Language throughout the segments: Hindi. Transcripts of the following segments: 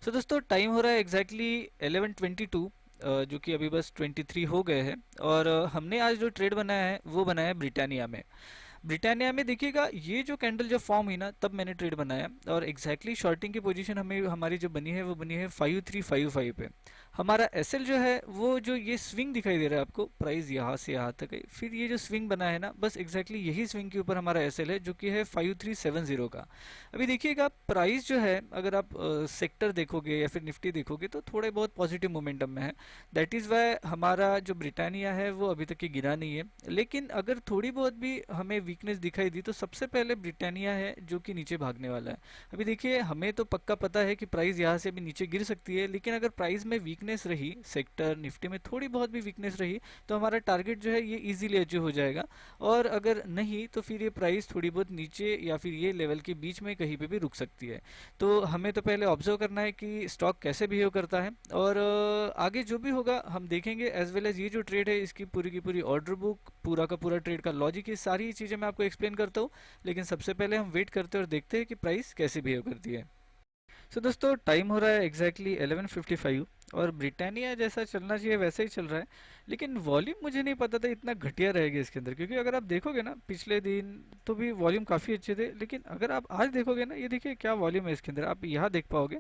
सो दोस्तों टाइम हो रहा है एग्जैक्टली 11:22, जो कि अभी बस 23 हो गए हैं। और हमने आज जो ट्रेड बनाया है वो बनाया है ब्रिटानिया में। ब्रिटानिया में देखिएगा, ये जो कैंडल जब फॉर्म हुई ना तब मैंने ट्रेड बनाया, और एग्जैक्टली शॉर्टिंग की पोजीशन हमें हमारी जो बनी है वो बनी है 5355 पे। हमारा एसएल जो है वो जो ये स्विंग दिखाई दे रहा है आपको, प्राइस यहाँ से यहाँ तक है, फिर ये जो स्विंग बना है ना, बस एग्जैक्टली यही स्विंग के ऊपर हमारा एसएल है जो कि है 5370 का। अभी देखिएगा प्राइस जो है, अगर आप सेक्टर देखोगे या फिर निफ्टी देखोगे तो थोड़े बहुत पॉजिटिव मोमेंटम में है। दैट इज़ वाई हमारा जो ब्रिटानिया है वो अभी तक की गिरा नहीं है। लेकिन अगर थोड़ी बहुत भी हमें वीकनेस दिखाई दी तो सबसे पहले ब्रिटानिया है जो कि नीचे भागने वाला है। अभी देखिए, हमें तो पक्का पता है कि प्राइस यहाँ से भी नीचे गिर सकती है, लेकिन अगर प्राइस में वीकनेस रही, सेक्टर निफ्टी में थोड़ी बहुत भी वीकनेस रही, तो हमारा टारगेट जो है ये इजीली अचीव हो जाएगा। और अगर नहीं तो फिर ये प्राइस थोड़ी बहुत नीचे या फिर ये लेवल के बीच में कहीं पे भी रुक सकती है। तो हमें तो पहले ऑब्जर्व करना है कि स्टॉक कैसे बिहेव करता है, और आगे जो भी होगा हम देखेंगे। एज वेल एज ये जो ट्रेड है इसकी पूरी की पूरी ऑर्डर बुक, पूरा का पूरा ट्रेड का लॉजिक, ये सारी चीज़ें मैं आपको एक्सप्लेन करता हूँ। लेकिन सबसे पहले हम वेट करते हैं और देखते हैं कि प्राइस कैसे बिहेव करती है। सो दोस्तों टाइम हो रहा है एग्जैक्टली 11:55, और ब्रिटानिया जैसा चलना चाहिए वैसा ही चल रहा है। लेकिन वॉल्यूम मुझे नहीं पता था इतना घटिया रहेगा इसके अंदर, क्योंकि अगर आप देखोगे ना पिछले दिन तो भी वॉल्यूम काफ़ी अच्छे थे, लेकिन अगर आप आज देखोगे ना, ये देखिए क्या वॉल्यूम है इसके अंदर, आप यहाँ देख पाओगे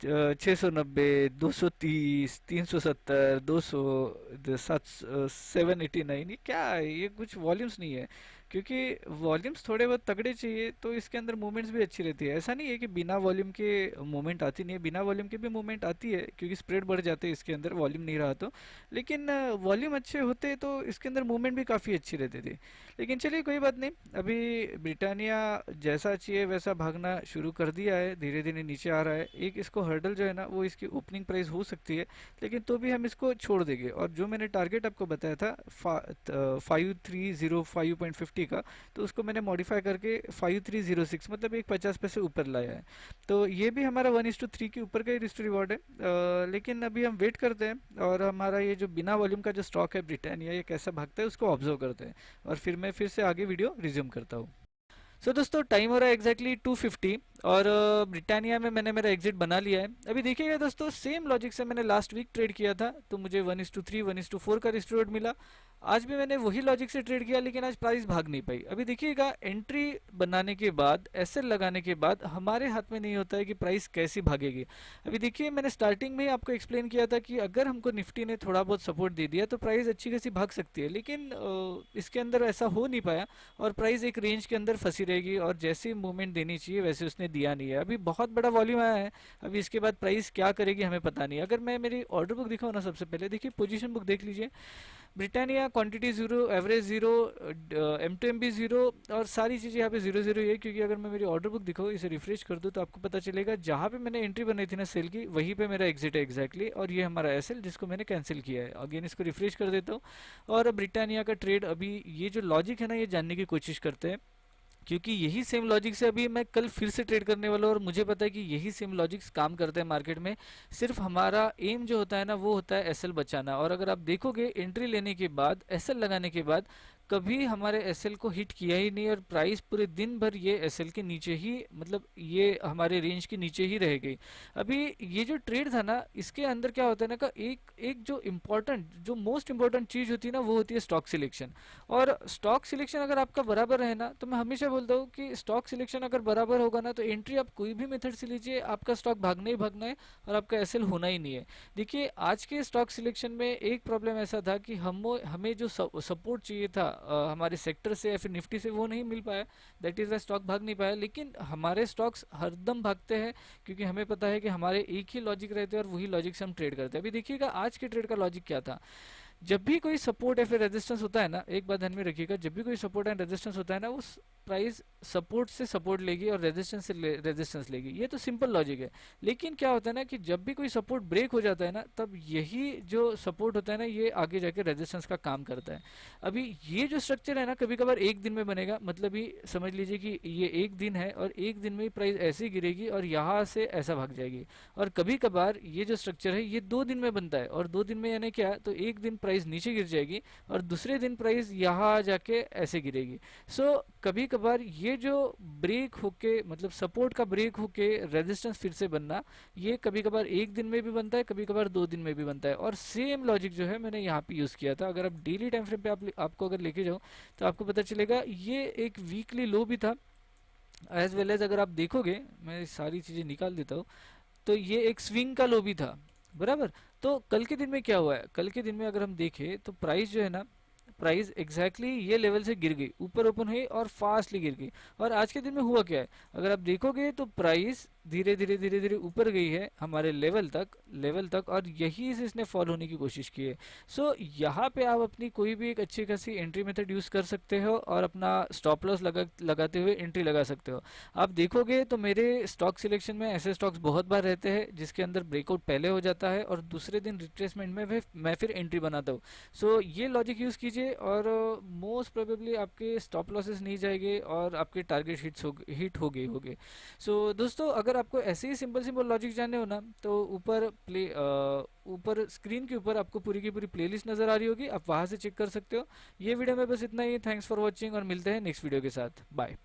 690, 230, 370, 200, 789, ये क्या है? ये कुछ वॉल्यूम्स नहीं है। क्योंकि वॉल्यूम्स थोड़े बहुत तगड़े चाहिए तो इसके अंदर मूवमेंट्स भी अच्छी रहती है। ऐसा नहीं है कि बिना वॉल्यूम के मूवमेंट आती नहीं है, बिना वॉल्यूम के भी मूवमेंट आती है, क्योंकि स्प्रेड बढ़ जाते हैं इसके अंदर वॉल्यूम नहीं रहा तो। लेकिन वॉल्यूम अच्छे होते तो इसके अंदर मूवमेंट भी काफ़ी अच्छी रहती थी। लेकिन चलिए कोई बात नहीं। अभी ब्रिटानिया जैसा चाहिए वैसा भागना शुरू कर दिया है, धीरे धीरे नीचे आ रहा है। एक इसको हर्डल जो है ना वो इसकी ओपनिंग प्राइस हो सकती है, लेकिन तो भी हम इसको छोड़ देंगे। और जो मैंने टारगेट आपको बताया था 5305.50 का, तो उसको मैंने मॉडिफाई करके 5306, मतलब एक 50 पैसे ऊपर लाया है। तो ये भी हमारा 1:3 के ऊपर का ही रिस्क रिवॉर्ड है। लेकिन अभी हम वेट करते हैं, और हमारा ये जो बिना वॉल्यूम का जो स्टॉक है ब्रिटानिया, ये कैसा भागता है उसको ऑब्जर्व करते हैं, और फिर मैं फिर से आगे वीडियो रिज्यूम करता हूँ। सो दोस्तों टाइम हो रहा है एग्जैक्टली 2:50, और ब्रिटानिया में मैंने मेरा एग्जिट बना लिया है। अभी देखिएगा दोस्तों, सेम लॉजिक से मैंने लास्ट वीक ट्रेड किया था, तो मुझे 1:3, 1:4 का रिस्क रिवॉर्ड मिला। आज भी मैंने वही लॉजिक से ट्रेड किया, लेकिन आज प्राइस भाग नहीं पाई। अभी देखिएगा, एंट्री बनाने के बाद, एसएल लगाने के बाद हमारे हाथ में नहीं होता है कि प्राइस कैसी भागेगी। अभी देखिए, मैंने स्टार्टिंग में ही आपको एक्सप्लेन किया था कि अगर हमको निफ्टी ने थोड़ा बहुत सपोर्ट दे दिया तो प्राइस अच्छी खासी भाग सकती है, लेकिन इसके अंदर ऐसा हो नहीं पाया, और प्राइस एक रेंज के अंदर फंसी रहेगी, और जैसी मूवमेंट देनी चाहिए वैसे उसने दिया नहीं है। अभी बहुत बड़ा वॉल्यूम आया है, अभी इसके बाद प्राइस क्या करेगी हमें पता नहीं। अगर मैं मेरी ऑर्डर बुक दिखाऊँ ना, सबसे पहले देखिए पोजीशन बुक देख लीजिए। Britannia quantity zero, average zero, M2MB zero, और सारी चीज़ें यहाँ पे जीरो जीरो ही है। क्योंकि अगर मैं मेरी ऑर्डर बुक दिखाऊँ, इसे रिफ्रेश कर दूँ, तो आपको पता चलेगा जहाँ पे मैंने एंट्री बनाई थी ना सेल की, वहीं पे मेरा एग्जिट है एग्जैक्टली। और ये हमारा एसएल जिसको मैंने कैंसिल किया है। अगेन इसको रिफ्रेश कर देता हूँ, और ब्रिटानिया का ट्रेड, अभी ये जो लॉजिक है ना, ये जानने की कोशिश करते हैं। क्योंकि यही सेम लॉजिक से अभी मैं कल फिर से ट्रेड करने वाला हूँ, और मुझे पता है कि यही सेम लॉजिक्स काम करते हैं मार्केट में। सिर्फ हमारा एम जो होता है ना वो होता है एसएल बचाना। और अगर आप देखोगे, एंट्री लेने के बाद, एसएल लगाने के बाद, कभी हमारे एसएल को हिट किया ही नहीं, और प्राइस पूरे दिन भर ये एसएल के नीचे ही, मतलब ये हमारे रेंज के नीचे ही रह गई। अभी ये जो ट्रेड था ना, इसके अंदर क्या होता है ना, का एक एक जो इम्पोर्टेंट, जो मोस्ट इम्पोर्टेंट चीज़ होती है ना, वो होती है स्टॉक सिलेक्शन। और स्टॉक सिलेक्शन अगर आपका बराबर है ना, तो मैं हमेशा बोलता हूँ कि स्टॉक सिलेक्शन अगर बराबर होगा ना, तो एंट्री आप कोई भी मेथड से लीजिए, आपका स्टॉक भागना ही भागना है, और आपका एसएल होना ही नहीं है। देखिए, आज के स्टॉक सिलेक्शन में एक प्रॉब्लम ऐसा था कि हमें जो सपोर्ट चाहिए था हमारे सेक्टर से या फिर निफ्टी से, वो नहीं मिल पाया। दैट इज़ द स्टॉक भाग नहीं पाया। लेकिन हमारे स्टॉक्स हरदम भागते हैं, क्योंकि हमें पता है कि हमारे एक ही लॉजिक रहते हैं, और वही लॉजिक से हम ट्रेड करते हैं। अभी देखिएगा, आज के ट्रेड का लॉजिक क्या था। जब भी कोई सपोर्ट या फिर रेजिस्टेंस होता है ना, एक बात ध्यान में रखिएगा, जब भी कोई सपोर्ट एंड रेजिस्टेंस होता है ना, उस प्राइस सपोर्ट से सपोर्ट लेगी और रेजिस्टेंस से रेजिस्टेंस लेगी। ये तो सिंपल लॉजिक है। लेकिन क्या होता है ना, कि जब भी कोई सपोर्ट ब्रेक हो जाता है ना, तब यही जो सपोर्ट होता है ना, ये आगे जाके रेजिस्टेंस का काम करता है। अभी ये जो स्ट्रक्चर है ना, कभी कभार एक दिन में बनेगा, मतलब ही समझ लीजिए कि ये एक दिन है, और एक दिन में प्राइस ऐसे गिरेगी और यहाँ से ऐसा भाग जाएगी। और कभी कभार ये जो स्ट्रक्चर है ये 2 दिन में बनता है, और 2 दिन में यानी क्या, तो एक दिन प्राइस नीचे गिर जाएगी और दूसरे दिन प्राइस यहाँ जाके ऐसे गिरेगी। सो कभी कभार ये जो ब्रेक होके मतलब सपोर्ट का ब्रेक होके रेजिस्टेंस फिर से बनना, ये कभी कभार एक दिन में भी बनता है, कभी कभार 2 दिन में भी बनता है। और सेम लॉजिक जो है मैंने यहाँ पे यूज़ किया था। अगर आप डेली टाइम फ्रेम पे आपको अगर लेके जाओ तो आपको पता चलेगा ये एक वीकली लो भी था, एज वेल एज अगर आप देखोगे, मैं सारी चीज़ें निकाल देता हूँ, तो ये एक स्विंग का लो भी था, बराबर। तो कल के दिन में क्या हुआ है, कल के दिन में अगर हम देखें तो प्राइस जो है ना, प्राइस एग्जैक्टली ये लेवल से गिर गई, ऊपर ओपन हुई और फास्टली गिर गई। और आज के दिन में हुआ क्या है, अगर आप देखोगे तो प्राइस धीरे धीरे धीरे धीरे ऊपर गई है हमारे लेवल तक और यहीं से इसने फॉल होने की कोशिश की है। सो यहाँ पे आप अपनी कोई भी एक अच्छी खासी एंट्री मेथड यूज़ कर सकते हो और अपना स्टॉप लॉस लगाते हुए एंट्री लगा सकते हो। आप देखोगे तो मेरे स्टॉक सिलेक्शन में ऐसे स्टॉक्स बहुत बार रहते हैं जिसके अंदर ब्रेकआउट पहले हो जाता है और दूसरे दिन रिट्रेसमेंट में मैं फिर एंट्री बनाता हूँ। सो ये लॉजिक यूज़ कीजिए और मोस्ट प्रोबेबली आपके स्टॉप लॉसेस नहीं जाएंगे और आपके टारगेट हिट हो गए होंगे। सो दोस्तों, अगर आपको ऐसे ही सिंपल सिंपल लॉजिक जानने हो ना, तो ऊपर स्क्रीन के ऊपर आपको पूरी की पूरी प्लेलिस्ट नज़र आ रही होगी, आप वहाँ से चेक कर सकते हो। ये वीडियो में बस इतना ही। थैंक्स फॉर वॉचिंग और मिलते हैं नेक्स्ट वीडियो के साथ। बाय।